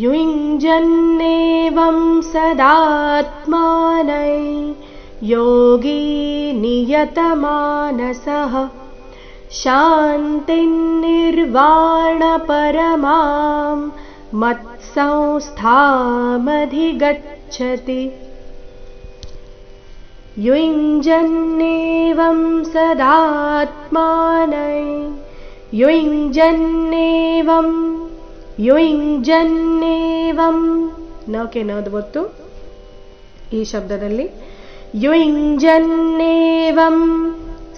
युञ्जन्नेवं सदात्मानै योगी नियतमानसः शान्तिर्निर्वाणपरमां मत्संस्थामधिगच्छति। युञ्जन्नेवं सदात्मानै युञ्जन्नेवं ನಕ್ಕೆ ನದ್ ಗೊತ್ತು ಈ ಶಬ್ದದಲ್ಲಿ ಯುञ्जन्नेवं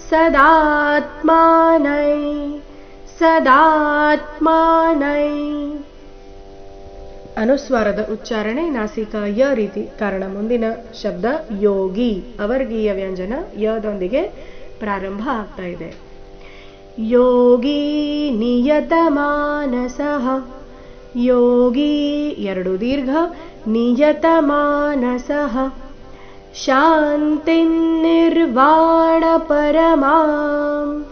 ಸದಾತ್ಮಾನೈ ಅನುಸ್ವಾರದ ಉಚ್ಚಾರಣೆ ನಾಸಿಕ ಯ ರೀತಿ. ಕಾರಣ ಮುಂದಿನ ಶಬ್ದ ಯೋಗಿ ಅವರ್ಗೀಯ ವ್ಯಂಜನ ಯದೊಂದಿಗೆ ಪ್ರಾರಂಭ ಆಗ್ತಾ ಇದೆ. ಯೋಗಿ ನಿಯತಮಾನಸಃ ಯೋಗಿ ಎರಡು ದೀರ್ಘ ನಿಯತಮಾನಸಃ ಶಾಂತಿರ್ನಿರ್ವಾಣಪರಮಾಂ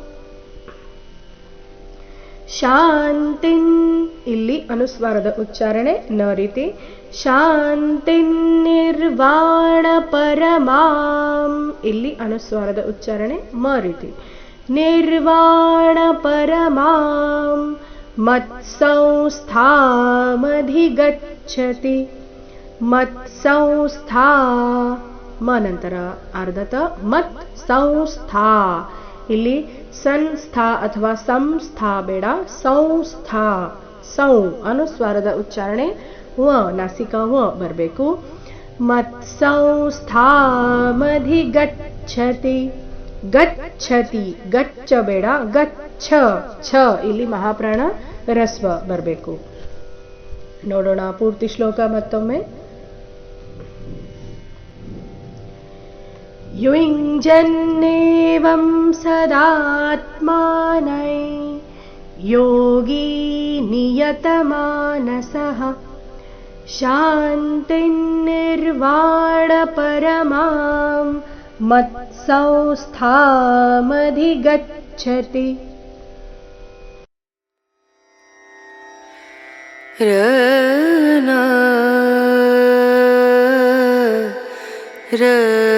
ಶಾಂತಿನ್ ಇಲ್ಲಿ ಅನುಸ್ವಾರದ ಉಚ್ಚಾರಣೆ ನ ರೀತಿ. ಶಾಂತಿರ್ನಿರ್ವಾಣಪರಮಾಂ ಇಲ್ಲಿ ಅನುಸ್ವಾರದ ಉಚ್ಚಾರಣೆ ಮ ರೀತಿ. ನಿರ್ವಾಣಪರಮಾಂ ಮತ್ಸಂಸ್ಥಾಮಧಿಗಚ್ಚತಿ. ಮತ್ಸಂಸ್ಥಾ ಮ ನಂತರ ಅರ್ಧತ ಮತ್ ಸಂಸ್ಥಾ. ಇಲ್ಲಿ ಸಂಸ್ಥಾ ಅಥವಾ ಸಂಸ್ಥಾ ಬೇಡ, ಸಂಸ್ಥಾ ಸೌ ಅನುಸ್ವಾರದ ಉಚ್ಚಾರಣೆ ವ ನಾಸಿಕ ವ ಬರಬೇಕು. ಮತ್ಸಂಸ್ಥಾಮಧಿಗಚ್ಚತಿ. ಗಚ್ಚತಿ ಗಚ್ಚ ಬೇಡ, ಗಚ್ಚ ಛ ಇಲ್ಲಿ ಮಹಾಪ್ರಾಣ ರಸ್ವ ಬರಬೇಕು. ನೋಡೋಣ ಪೂರ್ತಿ ಶ್ಲೋಕ ಮತ್ತೊಮ್ಮೆ. युञ्जन्नेवं सदात्मानै योगी नियतमानसः शान्तिर्निर्वाणपरमां मत्संस्थामधिगच्छति. र